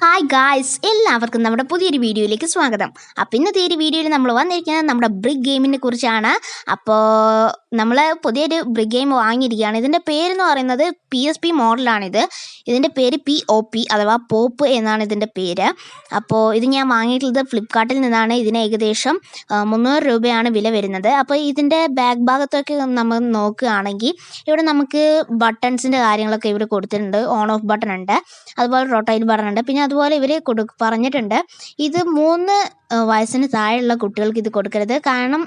Hi guys, എല്ലാവർക്കും നമ്മുടെ പുതിയൊരു വീഡിയോയിലേക്ക് സ്വാഗതം. അപ്പോൾ ഇന്നത്തെ ഈ ഒരു വീഡിയോയിൽ നമ്മൾ വന്നിരിക്കുന്നത് നമ്മുടെ ബ്രിക്ക് ഗെയിമിനെ കുറിച്ചാണ്. അപ്പോൾ നമ്മൾ പുതിയൊരു ബ്രിക്ക് ഗെയിം വാങ്ങിയിരിക്കുകയാണ്. ഇതിൻ്റെ പേരെന്ന് പറയുന്നത് PSP മോഡലാണിത്. ഇതിൻ്റെ പേര് POP അഥവാ പോപ്പ് എന്നാണ് ഇതിൻ്റെ പേര്. അപ്പോൾ ഇത് ഞാൻ വാങ്ങിയിട്ടുള്ളത് ഫ്ലിപ്കാർട്ടിൽ നിന്നാണ്. ഇതിന് ഏകദേശം 300 രൂപയാണ് വില വരുന്നത്. അപ്പോൾ ഇതിൻ്റെ ബാക്ക് ഭാഗത്തൊക്കെ നമ്മൾ നോക്കുകയാണെങ്കിൽ ഇവിടെ നമുക്ക് ബട്ടൺസിൻ്റെ കാര്യങ്ങളൊക്കെ ഇവിടെ കൊടുത്തിട്ടുണ്ട്. ഓൺ ഓഫ് ബട്ടൺ ഉണ്ട്, അതുപോലെ റൊട്ടേറ്റ് ബട്ടൺ ഉണ്ട്. പിന്നെ അതുപോലെ ഇവർ പറഞ്ഞിട്ടുണ്ട് ഇത് 3 വയസ്സിന് താഴെയുള്ള കുട്ടികൾക്ക് ഇത് കൊടുക്കരുത്, കാരണം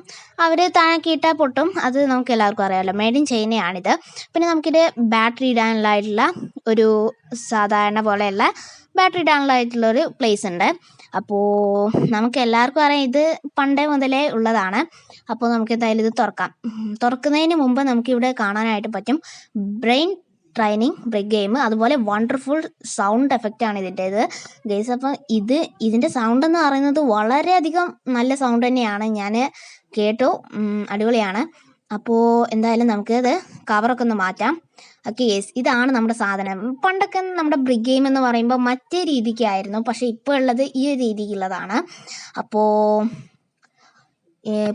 അവർ താഴെക്കിട്ടാൽ പൊട്ടും. അത് നമുക്ക് എല്ലാവർക്കും അറിയാമല്ലോ. മെയ്ഡ് ഇൻ ചൈനയാണിത്. പിന്നെ നമുക്കിത് ബാറ്ററി ഇടാനുള്ളതായിട്ടുള്ള ഒരു സാധാരണ പോലെയുള്ള ബാറ്ററി ഇടാനുള്ളതായിട്ടുള്ളൊരു പ്ലേസ് ഉണ്ട്. അപ്പോൾ നമുക്ക് എല്ലാവർക്കും അറിയാം ഇത് പണ്ടേ മുതലേ ഉള്ളതാണ്. അപ്പോൾ നമുക്ക് എന്തായാലും ഇത് തുറക്കുന്നതിന് മുമ്പ് നമുക്കിവിടെ കാണാനായിട്ട് പറ്റും ബ്രെയിൻ ട്രെയിനിങ് ബ്രിക്ക് ഗെയിം, അതുപോലെ വണ്ടർഫുൾ സൗണ്ട് എഫക്റ്റ് ആണ് ഇതിൻ്റേത് ഗൈസ്. അപ്പം ഇതിൻ്റെ സൗണ്ട് എന്ന് പറയുന്നത് വളരെയധികം നല്ല സൗണ്ട് തന്നെയാണ്. ഞാൻ കേട്ടു, അടിപൊളിയാണ്. അപ്പോൾ എന്തായാലും നമുക്ക് ഇത് കവറൊക്കെ ഒന്ന് മാറ്റാം. ഓക്കെ ഗൈസ്, ഇതാണ് നമ്മുടെ സാധനം. പണ്ടൊക്കെ നമ്മുടെ ബ്രിക്ക് ഗെയിം എന്ന് പറയുമ്പോൾ മറ്റേ രീതിക്കായിരുന്നു, പക്ഷേ ഇപ്പോൾ ഉള്ളത് ഈ ഒരു രീതിക്കുള്ളതാണ്. അപ്പോൾ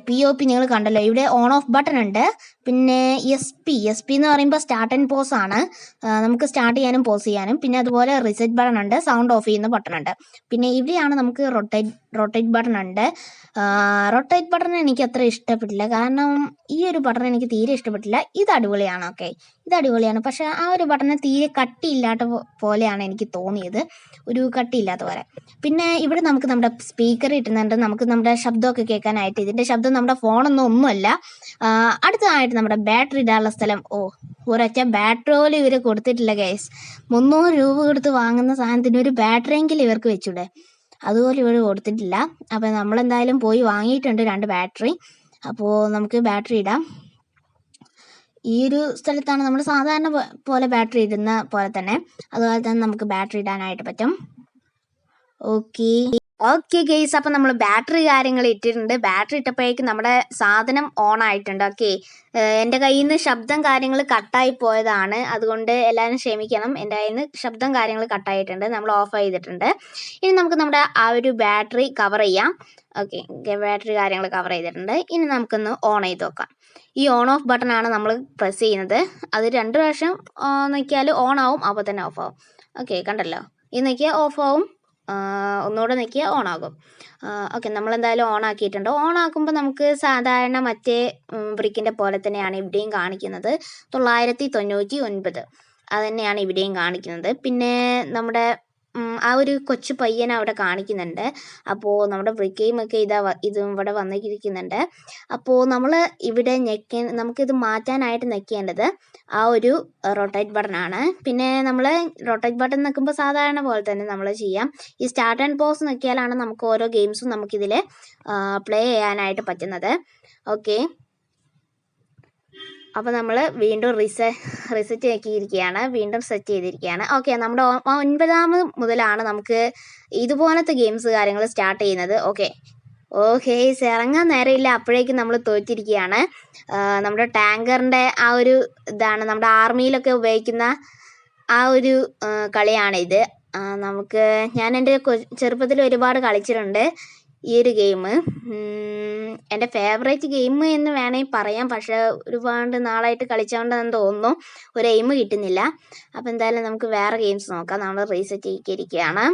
POP നിങ്ങൾ കണ്ടല്ലോ, ഇവിടെ ഓൺ ഓഫ് ബട്ടൺ ഉണ്ട്. പിന്നെ SP എന്ന് പറയുമ്പോൾ സ്റ്റാർട്ട് ആൻഡ് പോസ് ആണ്. നമുക്ക് സ്റ്റാർട്ട് ചെയ്യാനും പോസ് ചെയ്യാനും. പിന്നെ അതുപോലെ റിസെറ്റ് ബട്ടൺ ഉണ്ട്, സൗണ്ട് ഓഫ് ചെയ്യുന്ന ബട്ടൺ ഉണ്ട്. പിന്നെ ഇവിടെയാണ് നമുക്ക് റൊട്ടേറ്റ് ബട്ടൺ ഉണ്ട്. റൊട്ടേറ്റ് ബട്ടൺ എനിക്ക് അത്ര ഇഷ്ടപ്പെട്ടില്ല, കാരണം ഈ ഒരു ബട്ടൺ എനിക്ക് തീരെ ഇഷ്ടപ്പെട്ടില്ല. ഇത് അടിപൊളിയാണ്, ഓക്കെ, ഇത് അടിപൊളിയാണ്. പക്ഷെ ആ ഒരു ബട്ടണ് തീരെ കട്ടിയില്ലാത്ത പോലെയാണ് എനിക്ക് തോന്നിയത്, ഒരു കട്ടിയില്ലാത്ത പോലെ. പിന്നെ ഇവിടെ നമുക്ക് നമ്മുടെ സ്പീക്കർ ഇട്ടുന്നുണ്ട്, നമുക്ക് നമ്മുടെ ശബ്ദമൊക്കെ കേൾക്കാനായിട്ട്. ഇതിൻ്റെ ശബ്ദം നമ്മുടെ ഒന്നുമല്ല. അടുത്തതായിട്ട് നമ്മുടെ ബാറ്ററി ഇടാനുള്ള സ്ഥലം. ഒരൊറ്റ ബാറ്ററി പോലും ഇവർ കൊടുത്തിട്ടില്ല ഗൈസ്. 300 രൂപ കൊടുത്ത് വാങ്ങുന്ന സാധനത്തിന് ഒരു ബാറ്ററിയെങ്കിലും ഇവർക്ക് വെച്ചൂടെ? അതുപോലെ ഇവർ കൊടുത്തിട്ടില്ല. അപ്പോൾ നമ്മളെന്തായാലും പോയി വാങ്ങിയിട്ടുണ്ട് 2 ബാറ്ററി. അപ്പോൾ നമുക്ക് ബാറ്ററി ഇടാം. ഈ ഒരു സ്ഥലത്താണ് നമ്മൾ സാധാരണ പോലെ ബാറ്ററി ഇടുന്ന പോലെ തന്നെ, അതുപോലെ തന്നെ നമുക്ക് ബാറ്ററി ഇടാനായിട്ട് പറ്റും. ഓക്കെ ഗെയ്സ്, അപ്പം നമ്മൾ ബാറ്ററി കാര്യങ്ങൾ ഇട്ടിട്ടുണ്ട്. ബാറ്ററി ഇട്ടപ്പോഴേക്കും നമ്മുടെ സാധനം ഓൺ ആയിട്ടുണ്ട്. ഓക്കെ, എൻ്റെ കയ്യിൽ നിന്ന് ശബ്ദം കാര്യങ്ങൾ കട്ടായി പോയതാണ്, അതുകൊണ്ട് എല്ലാവരും ക്ഷമിക്കണം. എൻ്റെ കയ്യിൽ നിന്ന് ശബ്ദം കാര്യങ്ങൾ കട്ടായിട്ടുണ്ട്, നമ്മൾ ഓഫ് ചെയ്തിട്ടുണ്ട്. ഇനി നമുക്ക് നമ്മുടെ ആ ഒരു ബാറ്ററി കവർ ചെയ്യാം. ഓക്കെ, ബാറ്ററി കാര്യങ്ങൾ കവർ ചെയ്തിട്ടുണ്ട്. ഇനി നമുക്കൊന്ന് ഓൺ ചെയ്ത് നോക്കാം. ഈ ഓൺ ഓഫ് ബട്ടൺ ആണ് നമ്മൾ പ്രസ് ചെയ്യുന്നത്. അത് 2 പ്രാവശ്യം നോക്കിയാൽ ഓൺ ആവും, അപ്പോൾ തന്നെ ഓഫ് ആവും. ഓക്കെ, കണ്ടല്ലോ, ഈ നോക്കിയാൽ ഓഫ് ആവും, ഒന്നുകൂടെ നിൽക്കുക ഓൺ ആകും. ഓക്കെ, നമ്മളെന്തായാലും ഓൺ ആക്കിയിട്ടുണ്ട്. ഓൺ ആക്കുമ്പോൾ നമുക്ക് സാധാരണ മറ്റേ ബ്രിക്കിൻ്റെ പോലെ തന്നെയാണ് ഇവിടെയും കാണിക്കുന്നത്. 999 അത് തന്നെയാണ് ഇവിടെയും കാണിക്കുന്നത്. പിന്നെ നമ്മുടെ ആ ഒരു കൊച്ചു പയ്യനെ അവിടെ കാണിക്കുന്നുണ്ട്. അപ്പോൾ നമ്മുടെ ബ്രിക്ക് ഗെയിമൊക്കെ ഇതും ഇവിടെ വന്നിരിക്കുന്നുണ്ട്. അപ്പോൾ നമ്മൾ ഇവിടെ നമുക്കിത് മാറ്റാനായിട്ട് ഞെക്കേണ്ടത് ആ ഒരു റൊട്ടേറ്റ് ബട്ടൺ ആണ്. പിന്നെ നമ്മൾ റൊട്ടേറ്റ് ബട്ടൺ നിൽക്കുമ്പോൾ സാധാരണ പോലെ തന്നെ നമ്മൾ ചെയ്യാം. ഈ സ്റ്റാർട്ട് ആൻഡ് പോസ് നോക്കിയാലാണ് നമുക്ക് ഓരോ ഗെയിംസും നമുക്കിതിൽ പ്ലേ ചെയ്യാനായിട്ട് പറ്റുന്നത്. ഓക്കെ, അപ്പോൾ നമ്മൾ വീണ്ടും റിസെറ്റ് ആക്കിയിരിക്കുകയാണ്, വീണ്ടും സെറ്റ് ചെയ്തിരിക്കുകയാണ്. ഓക്കെ, നമ്മുടെ 9 മുതലാണ് നമുക്ക് ഇതുപോലത്തെ ഗെയിംസ് കാര്യങ്ങൾ സ്റ്റാർട്ട് ചെയ്യുന്നത്. ഓക്കെ, ഇറങ്ങാൻ നേരമില്ല, അപ്പോഴേക്കും നമ്മൾ തോറ്റിരിക്കുകയാണ്. നമ്മുടെ ടാങ്കറിൻ്റെ ആ ഒരു ഇതാണ്, നമ്മുടെ ആർമിയിലൊക്കെ ഉപയോഗിക്കുന്ന ആ ഒരു കളിയാണിത്. ഞാൻ എൻ്റെ ചെറുപ്പത്തിൽ ഒരുപാട് കളിച്ചിട്ടുണ്ട് ഈ ഒരു ഗെയിം. എൻ്റെ ഫേവറേറ്റ് ഗെയിം എന്ന് വേണമെങ്കിൽ പറയാം. പക്ഷേ ഒരുപാട് നാളായിട്ട് കളിച്ചുകൊണ്ടെന്ന് തോന്നുന്നു, ഒരു എയിം കിട്ടുന്നില്ല. അപ്പോൾ എന്തായാലും നമുക്ക് വേറെ ഗെയിംസ് നോക്കാം. നമ്മൾ റീസെറ്റ് ചെയ്തിരിക്കുകയാണ്.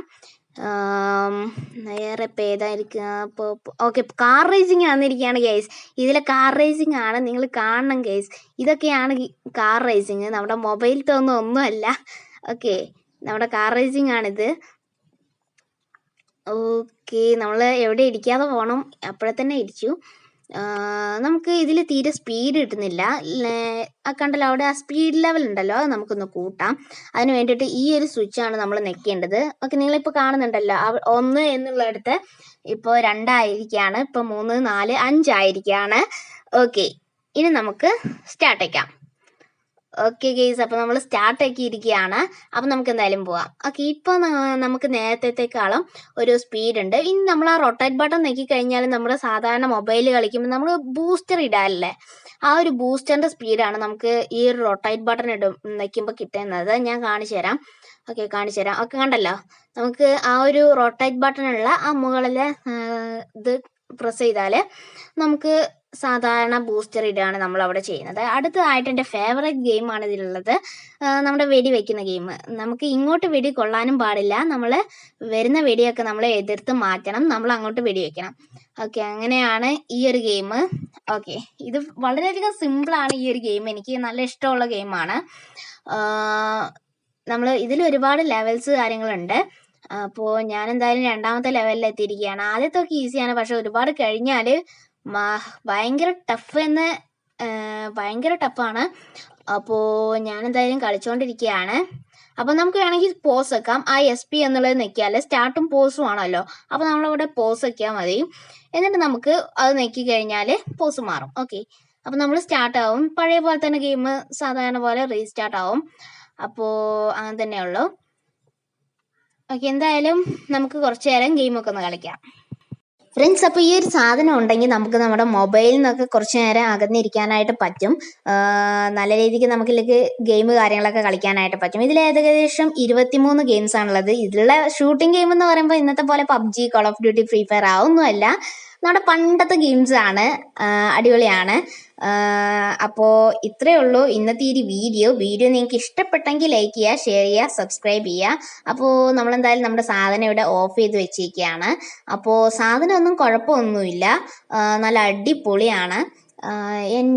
വേറെ ഇപ്പോൾ ഏതായിരിക്കും? ഓക്കെ, കാർ റേസിങ് വന്നിരിക്കുകയാണ് ഗൈസ്. ഇതിലെ കാർ റേസിങ് ആണ്, നിങ്ങൾ കാണണം ഗൈസ്. ഇതൊക്കെയാണ് കാർ റേസിങ്, നമ്മുടെ മൊബൈലിലത്തെ ഒന്നുമല്ല. ഓക്കെ, നമ്മുടെ കാർ റേസിങ് ആണിത്. ഓക്കെ, നമ്മൾ എവിടെ ഇടിക്കാതെ പോകണം, അപ്പോഴെ തന്നെ ഇടിച്ചു. നമുക്ക് ഇതിൽ തീരെ സ്പീഡ് കിട്ടുന്നില്ല. കണ്ടല്ലോ, അവിടെ ആ സ്പീഡ് ലെവൽ ഉണ്ടല്ലോ, അത് നമുക്കൊന്ന് കൂട്ടാം. അതിന് വേണ്ടിയിട്ട് ഈ ഒരു സ്വിച്ചാണ് നമ്മൾ ഞെക്കേണ്ടത്. ഓക്കെ, നിങ്ങളിപ്പോൾ കാണുന്നുണ്ടല്ലോ, 1 എന്നുള്ളിടത്ത് ഇപ്പോൾ 2 ആയിരിക്കുകയാണ്, ഇപ്പോൾ 3, 4, 5 ആയിരിക്കുകയാണ്. ഓക്കെ, ഇനി നമുക്ക് സ്റ്റാർട്ട് ചെയ്യാം. ഓക്കെ ഗെയ്സ്, അപ്പോൾ നമ്മൾ സ്റ്റാർട്ട് ആക്കിയിരിക്കുകയാണ്. അപ്പം നമുക്ക് എന്തായാലും പോവാം. ഓക്കെ, ഇപ്പോൾ നമുക്ക് നേരത്തേക്കാളും ഒരു സ്പീഡ് ഉണ്ട്. ഇനി നമ്മൾ ആ റൊട്ടേറ്റ് ബട്ടൺ നോക്കിക്കഴിഞ്ഞാൽ നമ്മുടെ സാധാരണ മൊബൈൽ കളിക്കുമ്പോൾ നമ്മൾ ബൂസ്റ്റർ ഇടാറില്ലേ, ആ ഒരു ബൂസ്റ്ററിൻ്റെ സ്പീഡാണ് നമുക്ക് ഈ ഒരു റൊട്ടേറ്റ് ബട്ടൺ നിൽക്കുമ്പോൾ കിട്ടുന്നത്. ഞാൻ കാണിച്ചു തരാം. ഓക്കെ, കാണിച്ചു തരാം. ഓക്കെ, കണ്ടല്ലോ, നമുക്ക് ആ ഒരു റൊട്ടേറ്റ് ബട്ടണുള്ള ആ മുകളിലെ ഇത് പ്രസ് ചെയ്താൽ നമുക്ക് സാധാരണ ബൂസ്റ്റർ ഇടുകയാണ് നമ്മൾ അവിടെ ചെയ്യുന്നത്. അടുത്തതായിട്ട് എൻ്റെ ഫേവറേറ്റ് ഗെയിമാണ് ഇതിലുള്ളത്, നമ്മുടെ വെടി വെക്കുന്ന ഗെയിം. നമുക്ക് ഇങ്ങോട്ട് വെടി കൊള്ളാനും പാടില്ല, നമ്മൾ വരുന്ന വെടിയൊക്കെ നമ്മൾ എതിർത്ത് മാറ്റണം, നമ്മൾ അങ്ങോട്ട് വെടി വെക്കണം. ഓക്കെ, അങ്ങനെയാണ് ഈ ഒരു ഗെയിം. ഓക്കെ, ഇത് വളരെയധികം സിമ്പിളാണ് ഈ ഒരു ഗെയിം, എനിക്ക് നല്ല ഇഷ്ടമുള്ള ഗെയിമാണ്. നമ്മൾ ഇതിൽ ഒരുപാട് ലെവൽസ് കാര്യങ്ങളുണ്ട്. അപ്പോൾ ഞാൻ എന്തായാലും 2ാമത്തെ ലെവലിൽ എത്തിയിരിക്കുകയാണ്. ആദ്യത്തൊക്കെ ഈസിയാണ്, പക്ഷെ ഒരുപാട് കഴിഞ്ഞാൽ ഭയങ്കര ടഫാണ്. അപ്പോൾ ഞാൻ എന്തായാലും കളിച്ചുകൊണ്ടിരിക്കുകയാണ്. അപ്പോൾ നമുക്ക് വേണമെങ്കിൽ പോസ് വെക്കാം. ആ SP എന്നുള്ളത് നെക്കിയാൽ സ്റ്റാർട്ടും പോസും ആണല്ലോ, അപ്പോൾ നമ്മളവിടെ പോസ് വെക്കാൻ മതി. എന്നിട്ട് നമുക്ക് അത് നെക്കി കഴിഞ്ഞാൽ പോസ് മാറും. ഓക്കെ, അപ്പോൾ നമ്മൾ സ്റ്റാർട്ട് ആവും. പഴയ പോലെ തന്നെ ഗെയിം സാധാരണ പോലെ റീസ്റ്റാർട്ട് ആവും. അപ്പോൾ അങ്ങനെ തന്നെയുള്ളൂ. ഓക്കെ, എന്തായാലും നമുക്ക് കുറച്ച് നേരം ഗെയിമൊക്കെ ഒന്ന് കളിക്കാം. ഫ്രണ്ട്സ്, അപ്പോൾ ഈ ഒരു സാധനം ഉണ്ടെങ്കിൽ നമുക്ക് നമ്മുടെ മൊബൈലിൽ നിന്നൊക്കെ കുറച്ച് നേരം അകന്നിരിക്കാനായിട്ട് പറ്റും. നല്ല രീതിക്ക് നമുക്കിലേക്ക് ഗെയിം കാര്യങ്ങളൊക്കെ കളിക്കാനായിട്ട് പറ്റും. ഇതിൽ ഏകദേശം 23 ഗെയിംസ് ആണുള്ളത്. ഇതിലുള്ള ഷൂട്ടിംഗ് ഗെയിം എന്ന് പറയുമ്പോൾ ഇന്നത്തെ പോലെ PUBG, call of duty, free fire അതൊന്നുമല്ല, നമ്മുടെ പണ്ടത്തെ ഗെയിംസ് ആണ്. അടിപൊളിയാണ്. അപ്പോൾ ഇത്രയേ ഉള്ളൂ ഇന്നത്തെ ഈ വീഡിയോ നിങ്ങൾക്ക് ഇഷ്ടപ്പെട്ടെങ്കിൽ ലൈക്ക് ചെയ്യുക, ഷെയർ ചെയ്യുക, സബ്സ്ക്രൈബ് ചെയ്യുക. അപ്പോൾ നമ്മളെന്തായാലും നമ്മുടെ സാധനം ഇവിടെ ഓഫ് ചെയ്ത് വെച്ചിരിക്കുകയാണ്. അപ്പോൾ സാധനമൊന്നും കുഴപ്പമൊന്നുമില്ല, നല്ല അടിപൊളിയാണ്.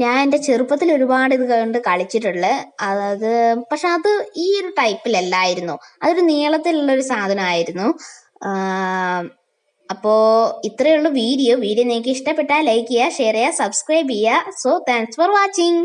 ഞാൻ എൻ്റെ ചെറുപ്പത്തിൽ ഒരുപാട് ഇത് കണ്ട് കളിച്ചിട്ടുള്ളത്. അതായത് പക്ഷെ അത് ഈ ഒരു ടൈപ്പിലല്ലായിരുന്നു, അതൊരു നീളത്തിലുള്ളൊരു സാധനമായിരുന്നു. അപ്പോൾ ഇത്രയേ ഉള്ളൂ വീഡിയോ നിങ്ങൾക്ക് ഇഷ്ടപ്പെട്ടാൽ ലൈക്ക് ചെയ്യുക, ഷെയർ ചെയ്യുക, സബ്സ്ക്രൈബ് ചെയ്യുക. So thanks for watching.